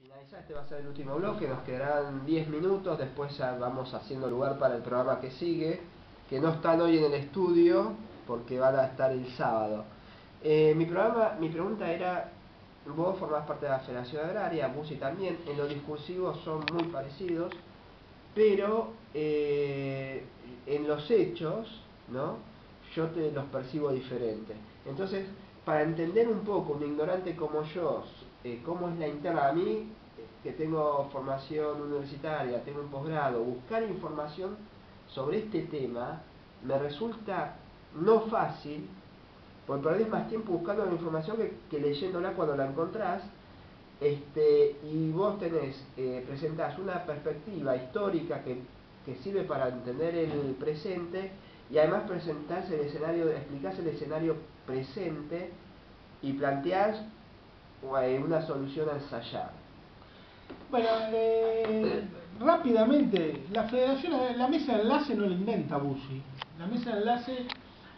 finalizar, este va a ser el último bloque, nos quedarán 10 minutos, después ya vamos haciendo lugar para el programa que sigue, que no están hoy en el estudio porque van a estar el sábado. Mi pregunta era, vos formás parte de la Federación Agraria, Busi también, en lo discursivo son muy parecidos, pero en los hechos, ¿no? Yo los percibo diferentes. Entonces, para entender un poco, un ignorante como yo, cómo es la interna, a mí, que tengo formación universitaria, tengo un posgrado, buscar información sobre este tema me resulta no fácil, porque perdés más tiempo buscando la información que leyéndola cuando la encontrás. Y vos presentás una perspectiva histórica que sirve para entender el presente, y además presentás el escenario, explicás el escenario presente y planteás una solución a ensayar. Bueno, rápidamente, la mesa de enlace no la inventa Busi.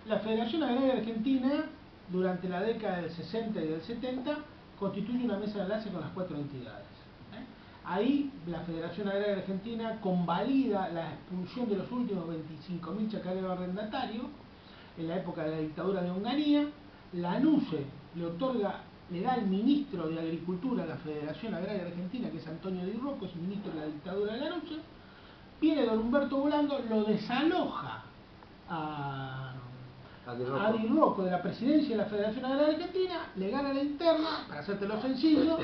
La Federación Agraria Argentina, durante la década del 60 y del 70, constituye una mesa de enlace con las 4 entidades. Ahí la Federación Agraria Argentina convalida la expulsión de los últimos 25.000 chacareros arrendatarios en la época de la dictadura de Onganía. La ANUCE le da al ministro de Agricultura a la Federación Agraria Argentina, que es Antonio Di Rocco, es ministro de la dictadura de la ANUCE. Viene don Humberto Volando, lo desaloja a Di Rocco de la presidencia de la Federación Agraria Argentina, le gana la interna, para hacértelo sencillo,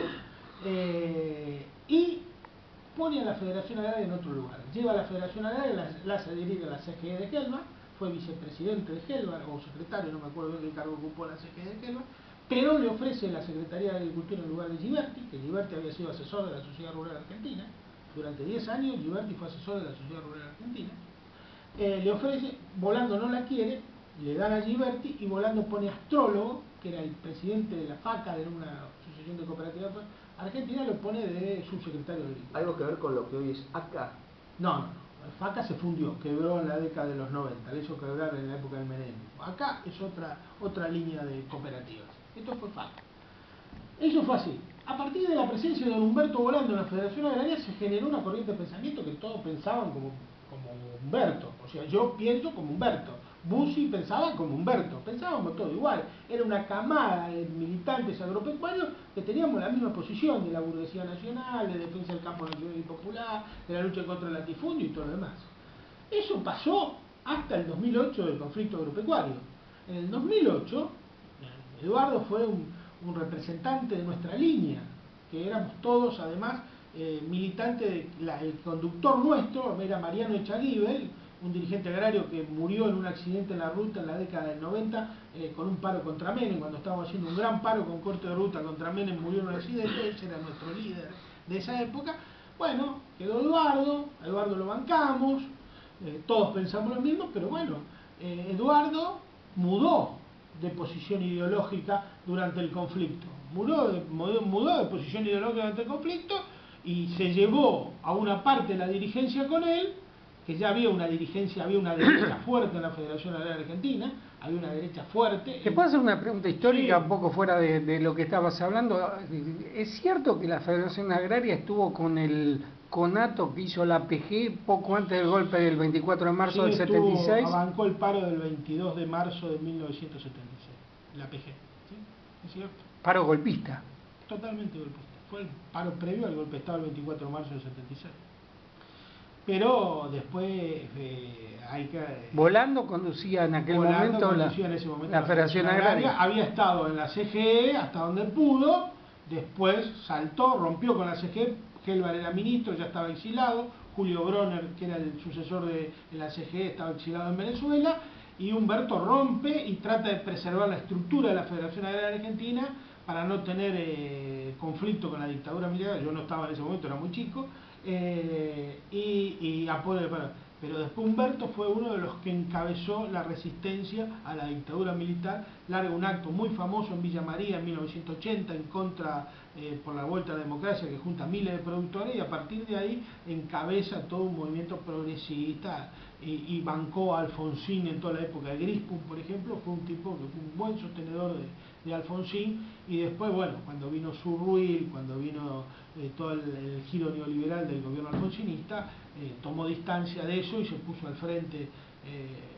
y pone a la Federación Agraria en otro lugar. Lleva a la Federación Agraria, la hace adherir a la CGE de Gelma, fue vicepresidente de Gelma, o secretario, no me acuerdo bien qué cargo ocupó la CGE de Gelma, pero le ofrece la Secretaría de Agricultura en lugar de Giberti, que Giberti había sido asesor de la Sociedad Rural Argentina. Durante 10 años Giberti fue asesor de la Sociedad Rural Argentina. Le ofrece, Volando no la quiere, le dan a Giberti, y Volando pone Astrólogo, que era el presidente de la FACA, de una asociación de cooperativas argentina, lo pone de subsecretario de Agricultura. ¿Algo que ver con lo que hoy es ACA? No. FACA se fundió, quebró en la década de los 90, le hizo quebrar en la época del menemismo. Acá es otra línea de cooperativas. Esto fue FACA. Eso fue así. A partir de la presencia de don Humberto Volando en la Federación Agraria se generó una corriente de pensamiento que todos pensaban como Humberto. O sea, yo pienso como Humberto. Busi pensaba como Humberto. Pensábamos todo igual. Era una camada de militantes agropecuarios que teníamos la misma posición de la burguesía nacional, de defensa del campo nacional y popular, de la lucha contra el latifundio y todo lo demás. Eso pasó hasta el 2008 del conflicto agropecuario. En el 2008, Eduardo fue un representante de nuestra línea, que éramos todos además militantes, el conductor nuestro era Mariano Echaguibel, un dirigente agrario que murió en un accidente en la ruta en la década del 90 con un paro contra Menem. Cuando estábamos haciendo un gran paro con corte de ruta contra Menem, murió en un accidente. Ese era nuestro líder de esa época. Bueno, quedó Eduardo lo bancamos, todos pensamos lo mismo, pero bueno, Eduardo mudó de posición ideológica durante el conflicto. Mudó de posición ideológica durante el conflicto y se llevó a una parte de la dirigencia con él, que ya había una derecha fuerte en la Federación Agraria Argentina, había una derecha fuerte. ¿Te puedo hacer una pregunta histórica, sí, un poco fuera de lo que estabas hablando? ¿Es cierto que la Federación Agraria estuvo con el conato que hizo la PG poco antes del golpe del 24 de marzo del 76? Abancó el paro del 22 de marzo de 1976, la PG, ¿sí? ¿Es cierto? Paro golpista. Totalmente golpista. Fue el paro previo al golpe de Estado el 24 de marzo del 76. Pero después hay que... Volando conducía en aquel momento la Federación Agraria. Había estado en la CGE hasta donde pudo, después saltó, rompió con la CGE, Gelbar era ministro, ya estaba exilado, Julio Bronner, que era el sucesor de la CGE, estaba exilado en Venezuela, y Humberto rompe y trata de preservar la estructura de la Federación Agraria Argentina para no tener conflicto con la dictadura militar. Yo no estaba en ese momento, era muy chico, y apoyo el paro. Pero después Humberto fue uno de los que encabezó la resistencia a la dictadura militar, larga un acto muy famoso en Villa María en 1980 en contra, por la vuelta a la democracia, que junta miles de productores, y a partir de ahí encabeza todo un movimiento progresista y bancó a Alfonsín en toda la época de Grispum, por ejemplo. Fue un tipo que fue un buen sostenedor de Alfonsín, y después, bueno, cuando vino Surruil, cuando vino todo el giro neoliberal del gobierno alfonsinista, tomó distancia de eso y se puso al frente.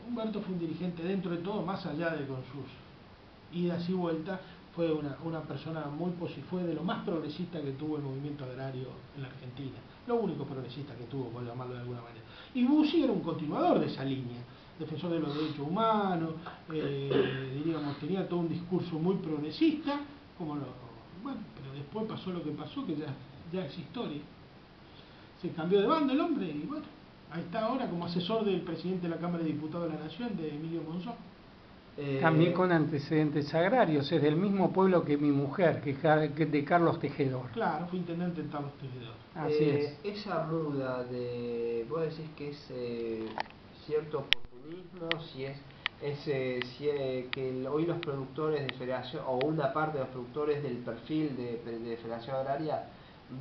Humberto fue un dirigente dentro de todo, más allá de con sus idas y vueltas, fue una persona fue de lo más progresista que tuvo el movimiento agrario en la Argentina, lo único progresista que tuvo, por llamarlo de alguna manera. Y Bussi era un continuador de esa línea, defensor de los derechos humanos, diríamos, tenía todo un discurso muy progresista, bueno, pero después pasó lo que pasó, que ya es historia. Se cambió de bando el hombre y bueno, ahí está ahora como asesor del presidente de la Cámara de Diputados de la Nación, de Emilio Monzón. También con antecedentes agrarios, es del mismo pueblo que mi mujer, que de Carlos Tejedor. Claro, fue intendente en Carlos Tejedor. Así es. Esa muda de, vos decís que es cierto oportunismo, que hoy los productores de Federación, o una parte de los productores del perfil de Federación Agraria,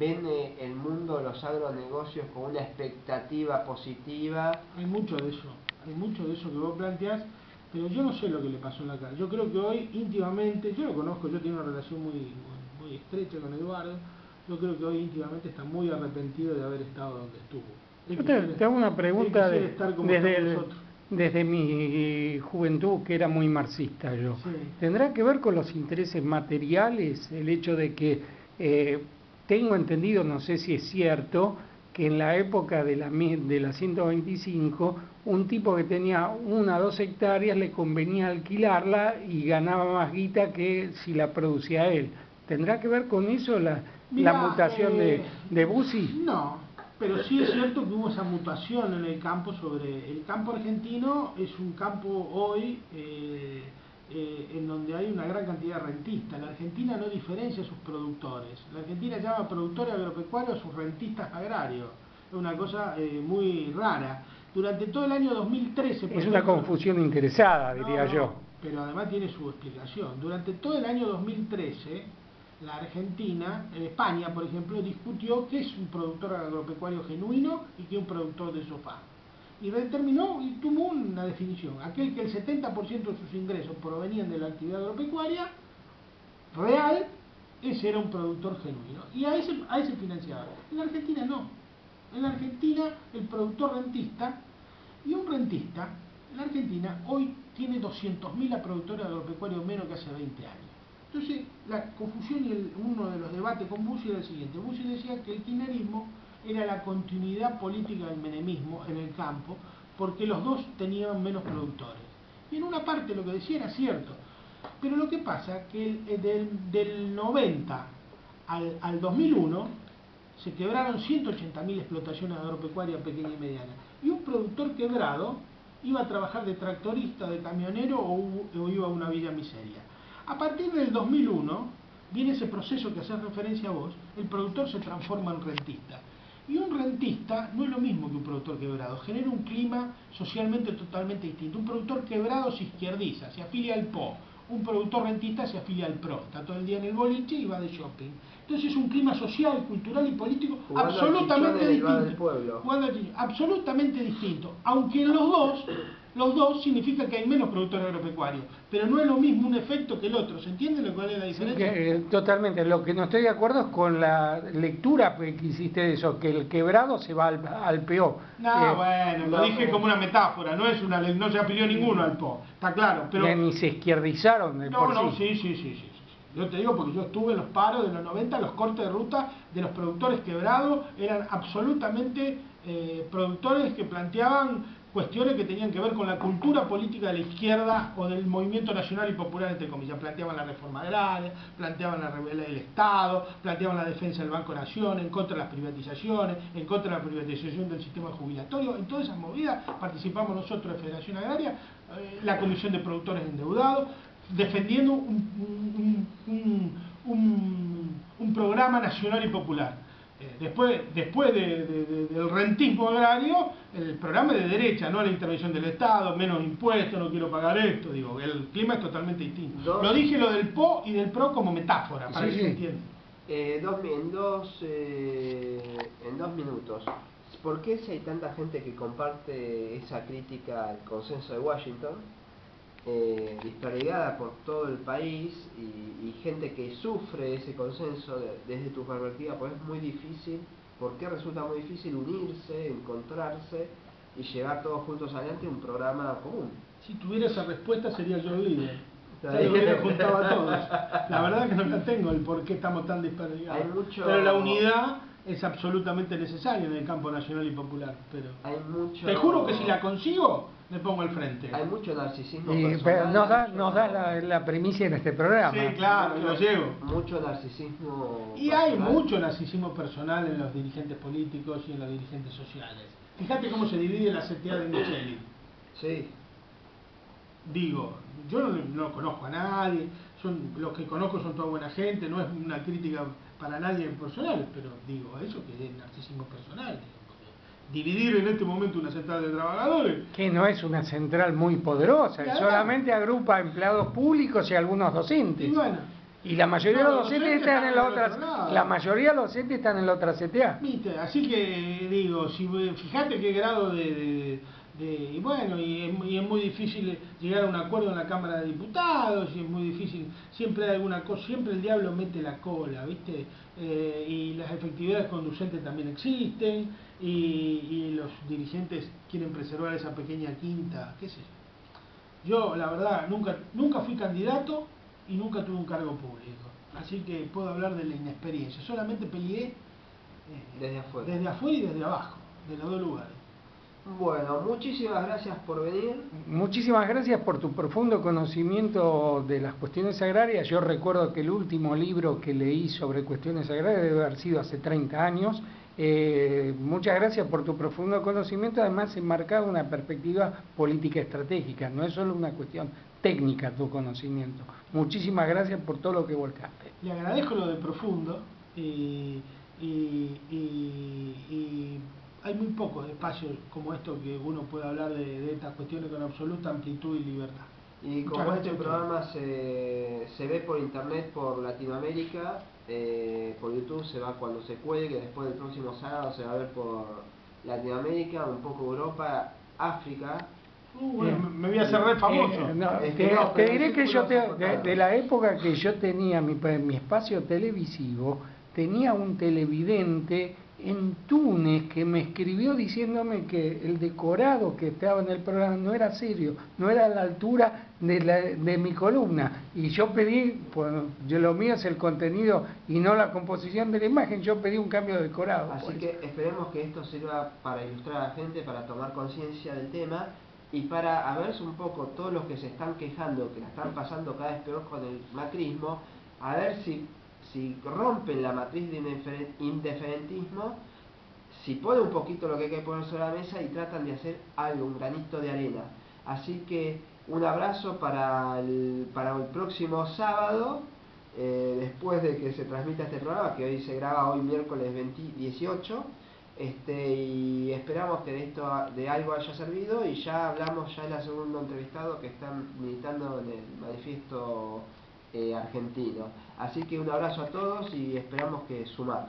ven el mundo, los agronegocios con una expectativa positiva. Hay mucho de eso que vos planteás, pero yo no sé lo que le pasó en la cara. Yo creo que hoy íntimamente, yo lo conozco, yo tengo una relación muy estrecha con Eduardo, yo creo que hoy íntimamente está muy arrepentido de haber estado donde estuvo. Yo te hago una pregunta desde mi juventud, que era muy marxista yo. Sí. ¿Tendrá que ver con los intereses materiales el hecho de que tengo entendido, no sé si es cierto, que en la época de la 125, un tipo que tenía 1 o 2 hectáreas le convenía alquilarla y ganaba más guita que si la producía él? ¿Tendrá que ver con eso la mutación de Bussi? No, pero sí es cierto que hubo esa mutación en el campo. El campo argentino es un campo hoy en donde hay una gran cantidad de rentistas. La Argentina no diferencia a sus productores. La Argentina llama productores agropecuarios a sus rentistas agrarios. Es una cosa muy rara. Durante todo el año 2013... Es una confusión interesada, diría yo. Pero además tiene su explicación. Durante todo el año 2013, la Argentina, España, por ejemplo, discutió qué es un productor agropecuario genuino y qué es un productor de sofá. Y determinó y tuvo una definición: aquel que el 70% de sus ingresos provenían de la actividad agropecuaria real, ese era un productor genuino, y a ese financiaba. En la Argentina no. En la Argentina el productor rentista, y un rentista, en la Argentina hoy tiene 200.000 productores agropecuarios menos que hace 20 años. Entonces la confusión y uno de los debates con Bussi era el siguiente: Bussi decía que el kirchnerismo era la continuidad política del menemismo en el campo, porque los dos tenían menos productores. Y en una parte lo que decía era cierto, pero lo que pasa que del 90 al 2001 se quebraron 180.000 explotaciones agropecuarias pequeñas y medianas, y un productor quebrado iba a trabajar de tractorista, de camionero o iba a una villa miseria. A partir del 2001 viene ese proceso que hace referencia a vos: el productor se transforma en rentista. Y un rentista no es lo mismo que un productor quebrado, genera un clima socialmente totalmente distinto. Un productor quebrado se izquierdiza, se afilia al PO. Un productor rentista se afilia al PRO, está todo el día en el boliche y va de shopping. Entonces es un clima social, cultural y político absolutamente distinto. Absolutamente distinto. Aunque en los dos significa que hay menos productores agropecuarios, pero no es lo mismo un efecto que el otro. ¿Se entiende cuál es la diferencia? Sí, totalmente. Lo que no estoy de acuerdo es con la lectura que hiciste de eso, que el quebrado se va al PO. Bueno, lo dije como una metáfora, no se afilió ninguno al PO, está claro. Pero ni se izquierdizaron de por sí. Sí. Yo te digo porque yo estuve en los paros de los 90, los cortes de ruta de los productores quebrados eran absolutamente productores que planteaban cuestiones que tenían que ver con la cultura política de la izquierda o del movimiento nacional y popular, entre comillas. Planteaban la reforma agraria, planteaban el Estado, planteaban la defensa del Banco Nación, en contra de las privatizaciones, en contra de la privatización del sistema jubilatorio. En todas esas movidas participamos nosotros de Federación Agraria, la Comisión de Productores Endeudados, defendiendo un programa nacional y popular. Después del rentismo agrario, el programa es de derecha, no la intervención del Estado, menos impuestos, no quiero pagar esto, digo, el clima es totalmente distinto. Lo dije lo del PO y del PRO como metáfora, para que se entienda. En dos minutos, ¿por qué si hay tanta gente que comparte esa crítica al consenso de Washington? disperdigada por todo el país y gente que sufre ese consenso desde tu perspectiva, pues es muy difícil. ¿Por qué resulta muy difícil unirse, encontrarse y llevar todos juntos adelante un programa común? Si tuviera esa respuesta sería yo líder. Ya lo hubiera juntado a todos. La verdad que no la tengo, el por qué estamos tan desperdigados. Pero la unidad es absolutamente necesaria en el campo nacional y popular. Pero te juro que si la consigo, me pongo al frente. Hay mucho narcisismo personal. Pero nos da la primicia en este programa. Sí, claro, lo llevo. Mucho narcisismo y personal. Hay mucho narcisismo personal en los dirigentes políticos y en los dirigentes sociales. Fíjate cómo se divide la CTA de Micheli. Sí. Digo, yo no conozco a nadie, los que conozco son toda buena gente, no es una crítica para nadie personal, pero digo, eso que es narcisismo personal. Dividir en este momento una central de trabajadores. Que no es una central muy poderosa, solamente agrupa empleados públicos y algunos docentes. Y bueno. Y la mayoría de los docentes están en la otra, la mayoría de los docentes están en la otra CTA. ¿Viste? Así que digo, fíjate qué grado y bueno, y es muy difícil llegar a un acuerdo en la Cámara de Diputados, y es muy difícil, siempre hay alguna cosa, siempre el diablo mete la cola, ¿viste? Y las efectividades conducentes también existen, y los dirigentes quieren preservar esa pequeña quinta, qué sé yo. Yo, la verdad, nunca fui candidato y nunca tuve un cargo público, así que puedo hablar de la inexperiencia, solamente peleé desde afuera y desde abajo, de los dos lugares. Bueno, muchísimas gracias por venir. Muchísimas gracias por tu profundo conocimiento de las cuestiones agrarias. Yo recuerdo que el último libro que leí sobre cuestiones agrarias debe haber sido hace 30 años. Muchas gracias por tu profundo conocimiento, además enmarcado una perspectiva política estratégica, no es solo una cuestión técnica tu conocimiento. Muchísimas gracias por todo lo que volcaste. Le agradezco lo de profundo y hay muy pocos espacios como esto que uno puede hablar de estas cuestiones con absoluta amplitud y libertad. Y como este programa se ve por internet por Latinoamérica, por YouTube se va cuando se cuelgue, después del próximo sábado se va a ver por Latinoamérica, un poco Europa, África. Bueno, me voy a hacer re famoso. Te diré que yo de la época que yo tenía mi espacio televisivo, tenía un televidente en Túnez que me escribió diciéndome que el decorado que estaba en el programa no era serio, no era a la altura de mi columna, y yo pedí, pues lo mío es el contenido y no la composición de la imagen, yo pedí un cambio de decorado. Así que esperemos que esto sirva para ilustrar a la gente, para tomar conciencia del tema y para a ver un poco todos los que se están quejando, que la están pasando cada vez peor con el macrismo, a ver si rompen la matriz de indiferentismo, si ponen un poquito lo que hay que poner sobre la mesa y tratan de hacer algo, un granito de arena. Así que un abrazo para el próximo sábado, después de que se transmita este programa, que hoy se graba hoy miércoles 18, y esperamos que de algo haya servido, y ya hablamos ya en la segunda entrevistado que están militando en el manifiesto argentino. Así que un abrazo a todos y esperamos que sumar.